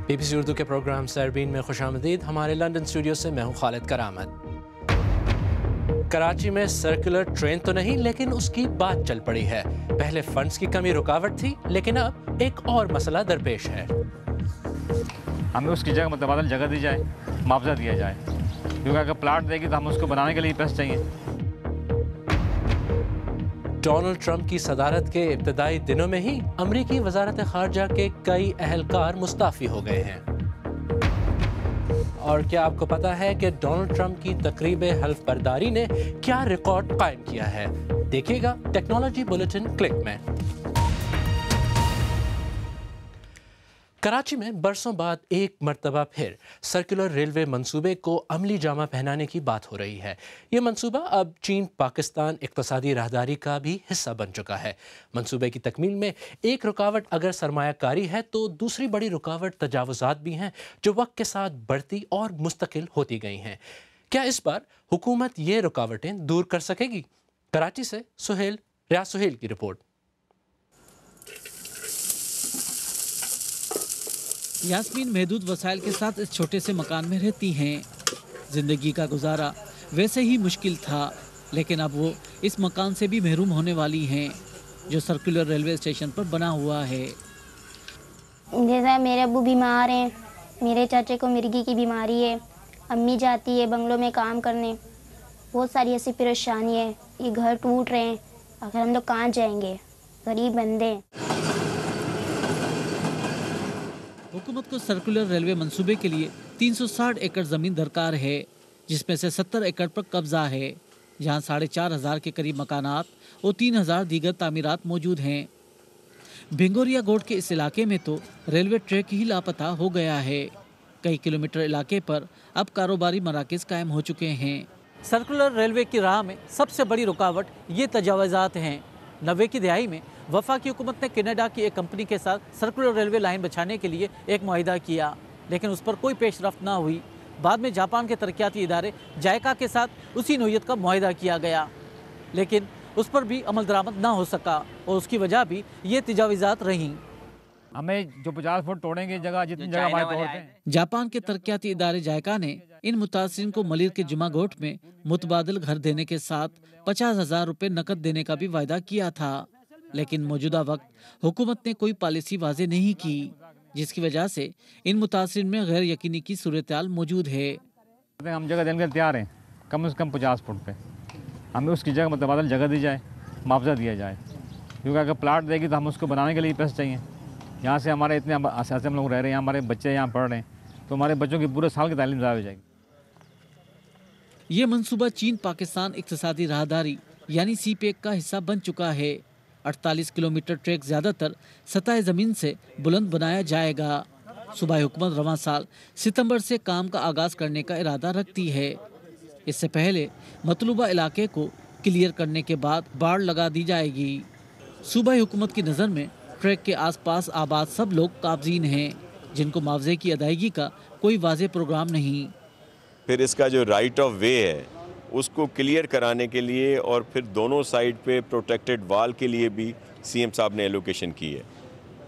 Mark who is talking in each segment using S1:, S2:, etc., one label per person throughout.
S1: BBC Urdu کے programme سیربین میں خوش آمدید۔ ہمارے لندن اسٹوڈیو سے میں ہوں خالد کرامت۔ کراچی میں سرکولر ٹرین تو نہیں لیکن اس کی بات چل پڑی ہے۔ پہلے فنڈز کی کمی رکاوٹ تھی لیکن اب ایک اور مسئلہ درپیش ہے۔
S2: ہمیں اس کی جگہ متبادل جگہ دی جائے، معاوضہ دیا جائے، کیونکہ اگر پلاٹ دے گی تو ہم اس کو بنانے کے لیے پیسے چاہیے۔
S1: ڈونلڈ ٹرمپ کی صدارت کے ابتدائی دنوں میں ہی امریکی وزارت خارجہ کے کئی اہلکار مستعفی ہو گئے ہیں۔ اور کیا آپ کو پتا ہے کہ ڈونلڈ ٹرمپ کی تقریب حلف برداری نے کیا ریکارڈ قائم کیا ہے؟ دیکھیے گا ٹیکنالوجی بلیٹن کلک میں۔ کراچی میں برسوں بعد ایک مرتبہ پھر سرکولر ریلوے منصوبے کو عملی جامہ پہنانے کی بات ہو رہی ہے۔ یہ منصوبہ اب چین پاکستان اقتصادی راہداری کا بھی حصہ بن چکا ہے۔ منصوبے کی تکمیل میں ایک رکاوٹ اگر سرمایہ کاری ہے تو دوسری بڑی رکاوٹ تجاوزات بھی ہیں جو وقت کے ساتھ بڑھتی اور مستقل ہوتی گئی ہیں۔ کیا اس بار حکومت یہ رکاوٹیں دور کر سکے گی؟ کراچی سے ریاض سہیل کی رپورٹ۔
S3: یاسمین محدود وسائل کے ساتھ اس چھوٹے سے مکان میں رہتی ہیں۔ زندگی کا گزارا ویسے ہی مشکل تھا لیکن اب وہ اس مکان سے بھی محروم ہونے والی ہیں جو سرکولر ریلوے اسٹیشن پر بنا ہوا ہے۔
S4: جیسا میرے ابو بیمار ہیں، میرے چاچے کو مرگی کی بیماری ہے، امی جاتی ہے بنگلوں میں کام کرنے، بہت ساری ایسی پریشانی ہے، یہ گھر ٹوٹ رہے ہیں، آخر ہم لوگ کہاں جائیں گے، غریب بندے ہیں۔
S3: حکومت کو سرکولر ریلوے منصوبے کے لیے 360 ایکڑ زمین درکار ہے جس میں سے 70 ایکڑ پر قبضہ ہے، جہاں 4,500 کے قریب مکانات اور 3,000 دیگر تعمیرات موجود ہیں۔ بھنگوریا گوٹ کے اس علاقے میں تو ریلوے ٹریک ہی لاپتہ ہو گیا ہے۔ کئی کلومیٹر علاقے پر اب کاروباری مراکز قائم ہو چکے ہیں۔ سرکولر ریلوے کی راہ میں سب سے بڑی رکاوٹ یہ تجاوزات ہیں۔ 90 کی دہائی میں وفاقی حکومت نے کینیڈا کی ایک کمپنی کے ساتھ سرکولر ریلوے لائن بچھانے کے لیے ایک معاہدہ کیا لیکن اس پر کوئی پیش رفت نہ ہوئی۔ بعد میں جاپان کے ترقیاتی ادارے جائکا کے ساتھ اسی نوعیت کا معاہدہ کیا گیا لیکن اس پر بھی عمل درآمد نہ ہو سکا اور اس کی وجہ بھی یہ تجاوزات رہیں۔
S2: ہمیں جو 50 فٹ توڑیں گے جگہ جتنی جگہ ہمارے توڑتے ہیں۔
S3: جاپان کے ترقیاتی ادارے جائکا نے ان متاثرین کو ملیر کے جمعہ گوٹ میں متبادل گھر دینے کے ساتھ 50,000 روپے نقد دینے کا بھی وعدہ کیا تھا لیکن موجودہ وقت حکومت نے کوئی پالیسی واضح نہیں کی جس کی وجہ سے ان متاثرین میں غیر یقینی کی صورتحال موجود ہے۔
S2: ہم جگہ دینے کے تیار ہیں کم از کم 50 فٹ پہ، ہمیں اس کی جگہ متبادل جگہ دی جائے، معاوضہ دیا جائے، کیونکہ اگر پلاٹ دے گی تو ہم اس کو بنانے کے لیے پیسے چاہیے۔ یہاں سے ہمارے اتنے اساتذہ ہم لوگ رہ رہے ہیں، ہمارے بچے یہاں پڑھ رہے ہیں تو ہمارے بچوں کی پورے سال کی تعلیم ضائع ہو جائے گی۔
S3: یہ منصوبہ چین پاکستان اقتصادی راہداری یعنی سی پیک کا حصہ بن چکا ہے۔ 48 کلومیٹر ٹریک زیادہ تر سطح زمین سے بلند بنایا جائے گا۔ صوبائی حکومت رواں سال ستمبر سے کام کا آغاز کرنے کا ارادہ رکھتی ہے۔ اس سے پہلے مطلوبہ علاقے کو کلیئر کرنے کے بعد باڑ لگا دی جائے گی۔ صوبائی حکومت کی نظر میں ٹریک کے آس پاس آباد سب لوگ قابضین ہیں جن کو معاوضے کی ادائیگی کا کوئی واضح پروگرام نہیں۔
S5: پھر اس کا جو رائٹ آف وے ہے اس کو کلیئر کرانے کے لیے اور پھر دونوں سائڈ پہ پروٹیکٹڈ وال کے لیے بھی سی ایم صاحب نے ایلوکیشن کی ہے۔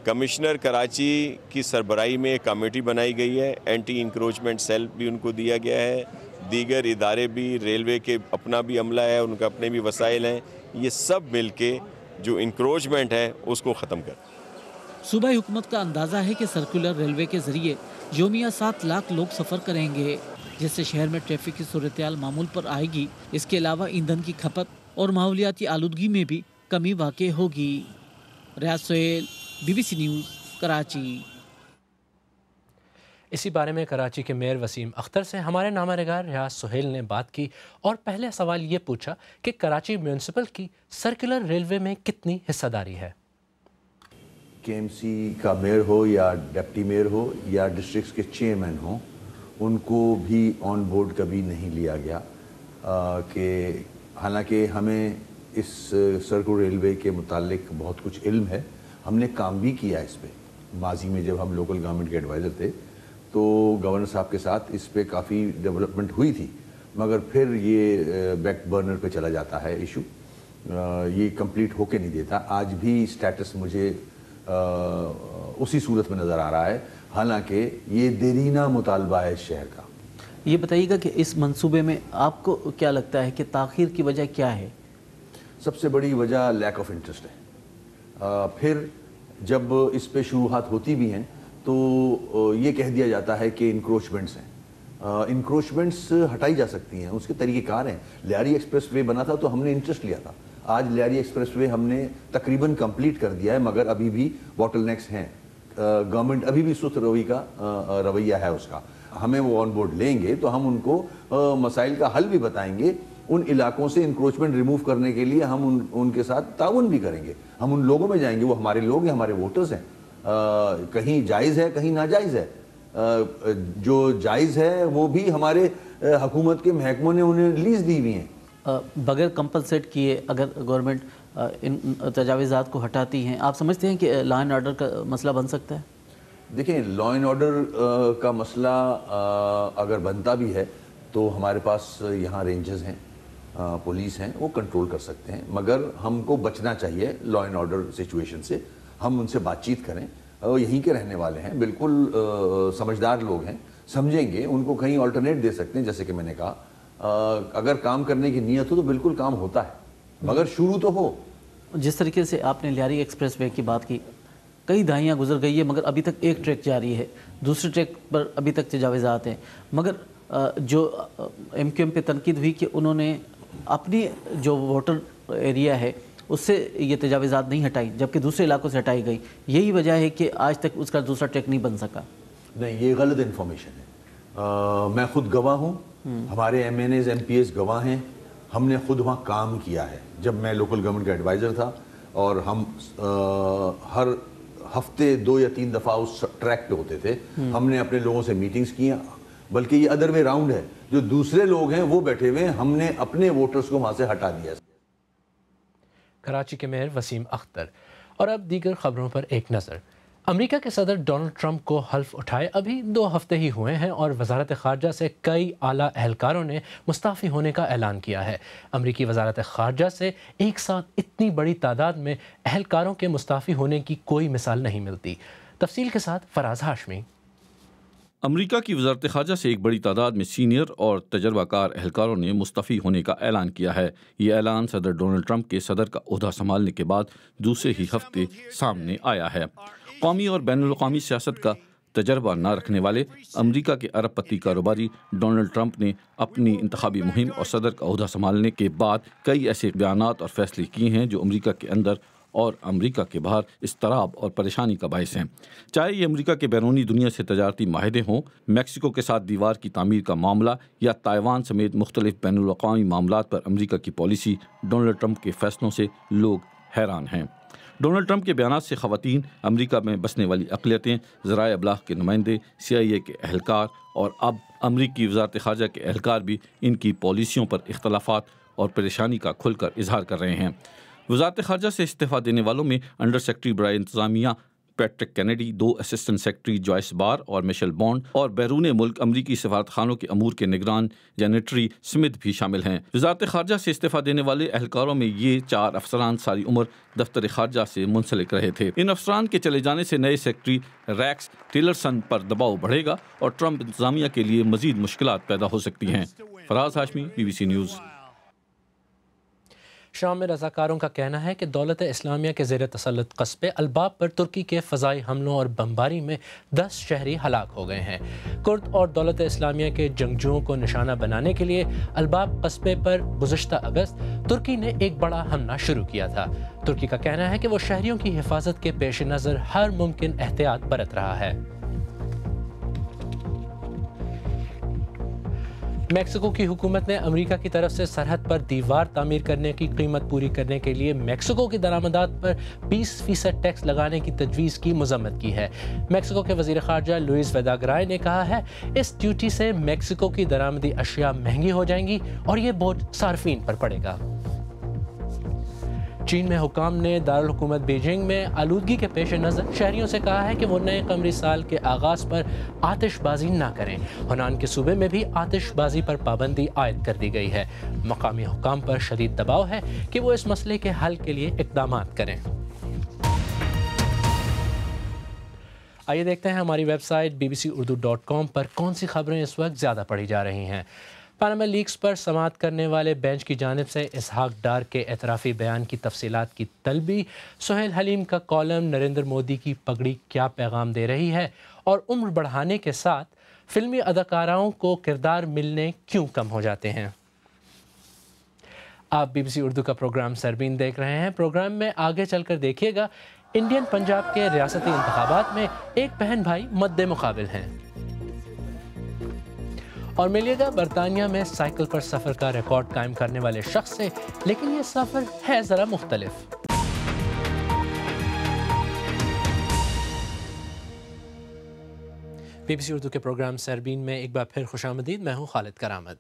S5: کمشنر کراچی کی سربراہی میں ایک کمیٹی بنائی گئی ہے، اینٹی انکروچمنٹ سیل بھی ان کو دیا گیا ہے، دیگر ادارے بھی، ریلوے کے اپنا بھی عملہ ہے، ان کا اپنے بھی وسائل ہیں، یہ سب مل کے جو انکروچمنٹ ہے اس کو ختم کر۔
S3: صوبائی حکومت کا اندازہ ہے کہ سرکولر ریلوے کے ذریعے یومیہ 7 لاکھ لوگ سفر کریں گے جس سے شہر میں ٹریفک کی صورتحال معمول پر آئے گی۔ اس کے علاوہ ایندھن کی کھپت اور ماحولیاتی آلودگی میں بھی کمی واقع ہوگی۔ ریاض سہیل، BBC نیوز، کراچی۔
S1: اسی بارے میں کراچی کے میئر وسیم اختر سے ہمارے نامہ نگار ریاض سہیل نے بات کی اور پہلے سوال یہ پوچھا کہ کراچی میونسپل کی سرکولر ریلوے میں کتنی حصہ داری ہے۔
S6: KMC کا میئر ہو یا ڈپٹی میئر ہو یا ڈسٹرکٹس کے چیئرمین ہوں، ان کو بھی آن بورڈ کبھی نہیں لیا گیا کہ حالانکہ ہمیں اس سرکولر ریلوے کے متعلق بہت کچھ علم ہے، ہم نے کام بھی کیا اس پہ ماضی میں جب ہم لوکل گورنمنٹ کے ایڈوائزر تھے تو گورنر صاحب کے ساتھ اس پہ کافی ڈیولپمنٹ ہوئی تھی، مگر پھر یہ بیک برنر پہ چلا جاتا ہے ایشو، یہ کمپلیٹ ہو کے نہیں دیتا۔ آج بھی سٹیٹس مجھے اسی صورت میں نظر آ رہا ہے حالانکہ یہ دیرینہ مطالبہ ہے شہر کا۔
S3: یہ بتائیے گا کہ اس منصوبے میں آپ کو کیا لگتا ہے کہ تاخیر کی وجہ کیا ہے؟
S6: سب سے بڑی وجہ لیک آف انٹرسٹ ہے۔ پھر جب اس پہ شروعات ہوتی بھی ہیں تو یہ کہہ دیا جاتا ہے کہ انکروچمنٹس ہیں۔ انکروچمنٹس ہٹائی جا سکتی ہیں، اس کے طریقہ کار ہیں۔ لیاری ایکسپریس وے بنا تھا تو ہم نے انٹرسٹ لیا تھا، آج لیاری ایکسپریس وے ہم نے تقریباً کمپلیٹ کر دیا ہے، مگر ابھی بھی باٹل نیکس ہیں۔ گورنمنٹ ابھی بھی سست روی کا رویہ ہے اس کا۔ ہمیں وہ آن بورڈ لیں گے تو ہم ان کو مسائل کا حل بھی بتائیں گے، ان علاقوں سے انکروچمنٹ ریموو کرنے کے لیے ہم ان کے ساتھ تعاون بھی کریں گے۔ ہم ان لوگوں میں جائیں گے، وہ ہمارے لوگ ہیں، ہمارے ووٹرز ہیں۔ کہیں جائز ہے کہیں ناجائز ہے، جو جائز ہے وہ بھی ہمارے حکومت کے محکموں نے انہیں لیز دی ہوئی ہیں۔
S3: بغیر کمپنسیٹ کیے اگر گورنمنٹ ان تجاوزات کو ہٹاتی ہیں، آپ سمجھتے ہیں کہ لا اینڈ آرڈر کا مسئلہ بن سکتا ہے؟
S6: دیکھیں، لا اینڈ آرڈر کا مسئلہ اگر بنتا بھی ہے تو ہمارے پاس یہاں رینجز ہیں، پولیس ہیں، وہ کنٹرول کر سکتے ہیں، مگر ہم کو بچنا چاہیے لا اینڈ آرڈر سچویشن سے۔ ہم ان سے بات چیت کریں، یہیں کے رہنے والے ہیں، بالکل سمجھدار لوگ ہیں، سمجھیں گے، ان کو کہیں آلٹرنیٹ دے سکتے ہیں۔ جیسے کہ میں نے کہا، اگر کام کرنے کی نیت ہو تو بالکل کام ہوتا ہے، مگر شروع تو ہو۔
S3: جس طریقے سے آپ نے لیاری ایکسپریس وے کی بات کی، کئی دہائیاں گزر گئی ہے مگر ابھی تک ایک ٹریک جاری ہے، دوسرے ٹریک پر ابھی تک تجاوزات ہیں، مگر جو ایم کیو ایم پہ تنقید ہوئی کہ انہوں نے اپنی جو ووٹر ایریا ہے اس سے یہ تجاوزات نہیں ہٹائی جبکہ دوسرے علاقوں سے ہٹائی گئی، یہی وجہ ہے کہ آج تک اس کا دوسرا ٹریک نہیں بن سکا۔
S6: نہیں، یہ غلط انفارمیشن ہے۔ میں خود گواہ ہوں، ہمارے MNAs MPs گواہ ہیں، ہم نے خود وہاں کام کیا ہے۔ جب میں لوکل گورنمنٹ کا ایڈوائزر تھا اور ہم ہر ہفتے 2 یا 3 دفعہ اس ٹریک پہ ہوتے تھے، ہم نے اپنے لوگوں سے میٹنگز کی ہیں، بلکہ یہ ادر وے راؤنڈ ہے، جو دوسرے لوگ ہیں وہ بیٹھے ہوئے ہیں، ہم نے اپنے ووٹرز کو وہاں سے ہٹا دیا۔
S1: کراچی کے میئر وسیم اختر۔ اور اب دیگر خبروں پر ایک نظر۔ امریکہ کے صدر ڈونلڈ ٹرمپ کو حلف اٹھائے ابھی 2 ہفتے ہی ہوئے ہیں اور وزارت خارجہ سے کئی اعلیٰ اہلکاروں نے مستعفی ہونے کا اعلان کیا ہے۔ امریکی وزارت خارجہ سے ایک ساتھ اتنی بڑی تعداد میں اہلکاروں کے مستعفی ہونے کی کوئی مثال نہیں ملتی۔ تفصیل کے ساتھ فراز ہاشمی۔
S7: امریکہ کی وزارت خارجہ سے ایک بڑی تعداد میں سینئر اور تجربہ کار اہلکاروں نے مستعفی ہونے کا اعلان کیا ہے۔ یہ اعلان صدر ڈونلڈ ٹرمپ کے صدر کا عہدہ سنبھالنے کے بعد دوسرے ہی ہفتے سامنے آیا ہے۔ قومی اور بین الاقوامی سیاست کا تجربہ نہ رکھنے والے امریکہ کے ارب پتی کاروباری ڈونلڈ ٹرمپ نے اپنی انتخابی مہم اور صدر کا عہدہ سنبھالنے کے بعد کئی ایسے بیانات اور فیصلے کیے ہیں جو امریکہ کے اندر اور امریکہ کے باہر اضطراب اور پریشانی کا باعث ہیں، چاہے یہ امریکہ کے بیرونی دنیا سے تجارتی معاہدے ہوں، میکسیکو کے ساتھ دیوار کی تعمیر کا معاملہ یا تائیوان سمیت مختلف بین الاقوامی معاملات پر امریکہ کی پالیسی۔ ڈونلڈ ٹرمپ کے فیصلوں سے لوگ حیران ہیں۔ ڈونلڈ ٹرمپ کے بیانات سے خواتین، امریکہ میں بسنے والی اقلیتیں، ذرائع ابلاغ کے نمائندے، CIA کے اہلکار اور اب امریکی وزارت خارجہ کے اہلکار بھی ان کی پالیسیوں پر اختلافات اور پریشانی کا کھل کر اظہار کر رہے ہیں۔ وزارت خارجہ سے استعفیٰ دینے والوں میں انڈر سیکرٹری برائے انتظامیہ Patrick Kennedy, 2 assistant secretary Joyce Barr اور میشل بانڈ اور بیرون ملک امریکی سفارتخانوں کے امور کے نگران جینیٹری سمتھ بھی شامل ہیں۔ وزارت خارجہ سے استعفیٰ دینے والے اہلکاروں میں یہ 4 افسران ساری عمر دفتر خارجہ سے منسلک رہے تھے۔ ان افسران کے چلے جانے سے نئے سیکرٹری ریکس ٹیلرسن پر دباؤ بڑھے گا اور ٹرمپ انتظامیہ کے لیے مزید مشکلات پیدا ہو سکتی ہیں۔ فراز ہاشمی، BBC نیوز۔
S1: شام میں رضاکاروں کا کہنا ہے کہ دولت اسلامیہ کے زیر تسلط قصبے الباب پر ترکی کے فضائی حملوں اور بمباری میں 10 شہری ہلاک ہو گئے ہیں۔ کرد اور دولت اسلامیہ کے جنگجوؤں کو نشانہ بنانے کے لیے الباب قصبے پر گزشتہ اگست ترکی نے ایک بڑا حملہ شروع کیا تھا۔ ترکی کا کہنا ہے کہ وہ شہریوں کی حفاظت کے پیش نظر ہر ممکن احتیاط برت رہا ہے۔ میکسیکو کی حکومت نے امریکہ کی طرف سے سرحد پر دیوار تعمیر کرنے کی قیمت پوری کرنے کے لیے میکسیکو کی درآمدات پر 20% ٹیکس لگانے کی تجویز کی مذمت کی ہے۔ میکسیکو کے وزیر خارجہ لوئس ویداگرائے نے کہا ہے، اس ڈیوٹی سے میکسیکو کی درآمدی اشیاء مہنگی ہو جائیں گی اور یہ بوجھ صارفین پر پڑے گا۔ چین میں حکام نے دارالحکومت بیجنگ میں آلودگی کے پیش نظر شہریوں سے کہا ہے کہ وہ نئے قمری سال کے آغاز پر آتش بازی نہ کریں۔ ہنان کے صوبے میں بھی آتش بازی پر پابندی عائد کر دی گئی ہے۔ مقامی حکام پر شدید دباؤ ہے کہ وہ اس مسئلے کے حل کے لیے اقدامات کریں۔ آئیے دیکھتے ہیں ہماری ویب سائٹ bbcurdu.com پر کون سی خبریں اس وقت زیادہ پڑھی جا رہی ہیں۔ پاناما لیکس پر سماعت کرنے والے بینچ کی جانب سے اسحاق ڈار کے اعترافی بیان کی تفصیلات کی طلبی، سہیل حلیم کا کالم نریندر مودی کی پگڑی کیا پیغام دے رہی ہے، اور عمر بڑھانے کے ساتھ فلمی اداکاراؤں کو کردار ملنے کیوں کم ہو جاتے ہیں۔ آپ BBC اردو کا پروگرام سربین دیکھ رہے ہیں۔ پروگرام میں آگے چل کر دیکھیے گا انڈین پنجاب کے ریاستی انتخابات میں ایک بہن بھائی مد مقابل ہیں، اور ملیے گا برطانیہ میں سائیکل پر سفر کا ریکارڈ قائم کرنے والے شخص سے، لیکن یہ سفر ہے ذرا مختلف۔ BBC اردو کے پروگرام سربین میں ایک بار پھر خوش آمدید۔ میں ہوں خالد کرامت۔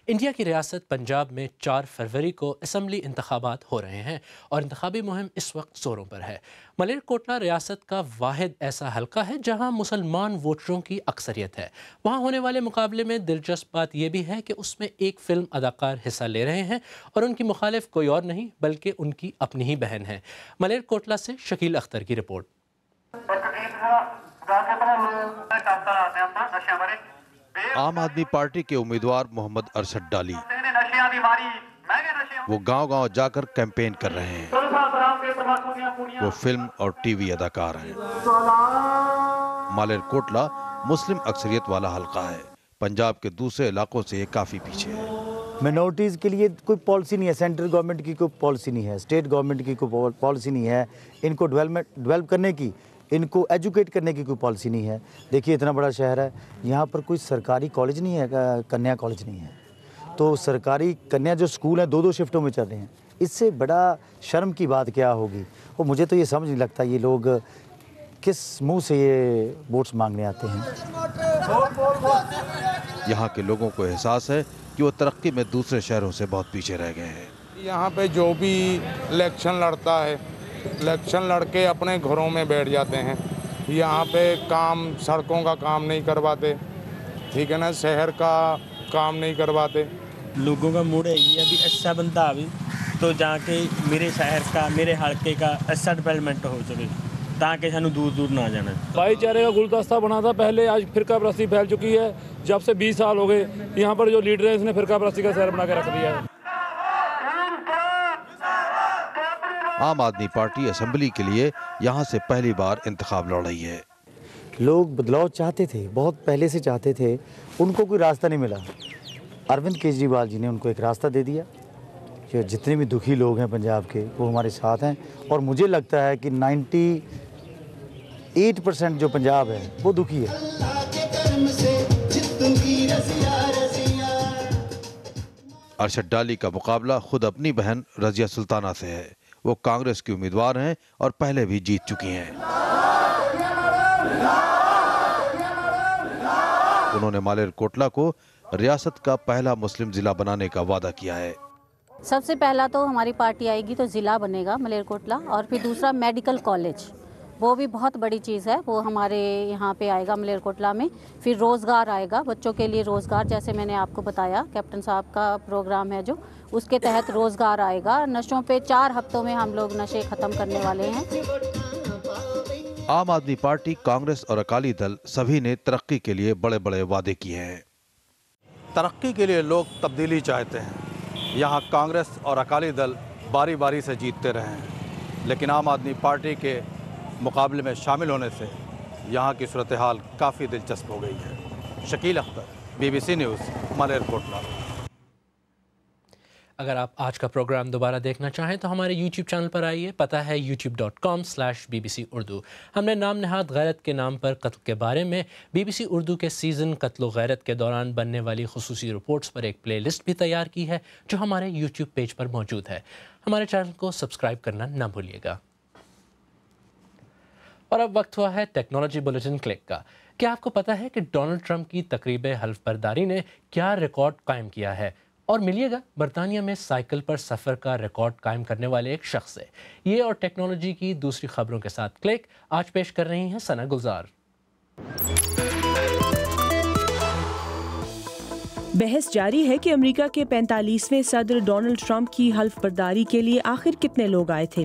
S1: انڈیا کی ریاست پنجاب میں 4 فروری کو اسمبلی انتخابات ہو رہے ہیں اور انتخابی مہم اس وقت زوروں پر ہے۔ ملیر کوٹلا ریاست کا واحد ایسا حلقہ ہے جہاں مسلمان ووٹروں کی اکثریت ہے۔ وہاں ہونے والے مقابلے میں دلچسپ بات یہ بھی ہے کہ اس میں ایک فلم اداکار حصہ لے رہے ہیں اور ان کی مخالف کوئی اور نہیں بلکہ ان کی اپنی ہی بہن ہے۔ ملیر کوٹلا سے شکیل اختر کی رپورٹ۔
S8: عام آدمی پارٹی کے امیدوار محمد ارشد ڈالی وہ گاؤں گاؤں جا کر کیمپین کر رہے ہیں۔ وہ فلم اور ٹی وی اداکار ہیں۔ مالیر کوٹلا مسلم اکثریت والا حلقہ ہے۔ پنجاب کے دوسرے علاقوں سے یہ کافی پیچھے ہے۔
S9: منورٹیز کے لیے کوئی پالیسی نہیں ہے، سینٹرل گورنمنٹ کی کوئی پالیسی نہیں ہے، اسٹیٹ گورنمنٹ کی کوئی پالیسی نہیں ہے، ان کو ڈیولپ کرنے کی، ان کو ایجوکیٹ کرنے کی کوئی پالیسی نہیں ہے۔ دیکھیے اتنا بڑا شہر ہے، یہاں پر کوئی سرکاری کالج نہیں ہے، کنیا کالج نہیں ہے، تو سرکاری کنیا جو سکول ہیں 2 شفٹوں میں چل رہے ہیں۔ اس سے بڑا شرم کی بات کیا ہوگی؟ اور مجھے تو یہ سمجھ نہیں لگتا یہ لوگ کس منہ سے یہ ووٹس مانگنے آتے ہیں۔
S8: یہاں کے لوگوں کو احساس ہے کہ وہ ترقی میں دوسرے شہروں سے بہت پیچھے رہ گئے ہیں۔
S10: یہاں پہ جو بھی الیکشن لڑتا ہے، الیکشن لڑ کے اپنے گھروں میں بیٹھ جاتے ہیں۔ یہاں پہ کام، سڑکوں کا کام نہیں کرواتے، ٹھیک ہے نا، شہر کا کام نہیں کرواتے۔
S11: لوگوں کا موڈ ہے یہ ابھی اچھا بنتا ابھی تو جا کے میرے شہر کا، میرے حلقے کا اچھا ڈیولپمنٹ ہو سکے تاکہ سانو دور دور نہ جانا۔
S12: بھائی چارے کا گلدستہ بنا تھا پہلے، آج فرقہ پرستی پھیل چکی ہے۔ جب سے 20 سال ہو گئے یہاں پر جو لیڈر ہیں اس نے فرقہ پرستی کا شہر بنا کے رکھ دیا ہے۔
S8: عام آدمی پارٹی اسمبلی کے لیے یہاں سے پہلی بار انتخاب لڑ رہی ہے۔
S9: لوگ بدلاؤ چاہتے تھے، بہت پہلے سے چاہتے تھے، ان کو کوئی راستہ نہیں ملا۔ اروند کیجریوال جی نے ان کو ایک راستہ دے دیا کہ جتنے بھی دکھی لوگ ہیں پنجاب کے وہ ہمارے ساتھ ہیں، اور مجھے لگتا ہے کہ 98% جو پنجاب ہے وہ دکھی ہے۔
S8: ارشد ڈالی کا مقابلہ خود اپنی بہن رضیہ سلطانہ سے ہے۔ وہ کانگریس کی امیدوار ہیں اور پہلے بھی جیت چکی ہیں۔ انہوں نے مالیر کوٹلا کو ریاست کا پہلا مسلم ضلع بنانے کا وعدہ کیا ہے۔
S13: سب سے پہلا تو ہماری پارٹی آئے گی تو ضلع بنے گا ملیر کوٹلا، اور پھر دوسرا میڈیکل کالج، وہ بھی بہت بڑی چیز ہے، وہ ہمارے یہاں پہ آئے گا ملیر کوٹلا میں۔ پھر روزگار آئے گا، بچوں کے لیے روزگار، جیسے میں نے آپ کو بتایا کیپٹن صاحب کا پروگرام ہے جو، اس کے تحت روزگار آئے گا۔ نشوں پہ 4 ہفتوں میں ہم لوگ نشے ختم کرنے والے ہیں۔
S8: عام آدمی پارٹی، کانگریس اور اکالی دل سبھی نے ترقی کے لیے بڑے بڑے وعدے کیے ہیں۔
S14: ترقی کے لیے لوگ تبدیلی چاہتے ہیں۔ یہاں کانگریس اور اکالی دل باری باری سے جیتتے رہے ہیں، لیکن عام آدمی پارٹی کے مقابلے میں شامل ہونے سے یہاں کی صورتحال کافی دلچسپ ہو گئی ہے۔ Shakeel Akhtar, BBC news, Malir Kotla.
S1: اگر آپ آج کا پروگرام دوبارہ دیکھنا چاہیں تو ہمارے YouTube چینل پر آئیے، پتہ ہے youtube.com/BBC اردو۔ ہم نے نام نہاد غیرت کے نام پر قتل کے بارے میں BBC اردو کے سیزن قتل و غیرت کے دوران بننے والی خصوصی رپورٹس پر ایک پلے لسٹ بھی تیار کی ہے جو ہمارے YouTube پیج پر موجود ہے۔ ہمارے چینل کو سبسکرائب کرنا نہ بھولیے گا۔ اور اب وقت ہوا ہے ٹیکنالوجی بلیٹن کلک کا۔ کیا آپ کو پتہ ہے کہ ڈونلڈ ٹرمپ کی تقریب حلف برداری نے کیا ریکارڈ قائم کیا ہے؟ اور ملیے گا برطانیہ میں سائیکل پر سفر کا ریکارڈ قائم کرنے والے ایک شخص سے۔ یہ اور ٹیکنالوجی کی دوسری خبروں کے ساتھ کلک آج پیش کر رہی ہیں ثنا گلزار۔
S15: بحث جاری ہے کہ امریکہ کے 45ویں صدر ڈونلڈ ٹرمپ کی حلف برداری کے لیے آخر کتنے لوگ آئے تھے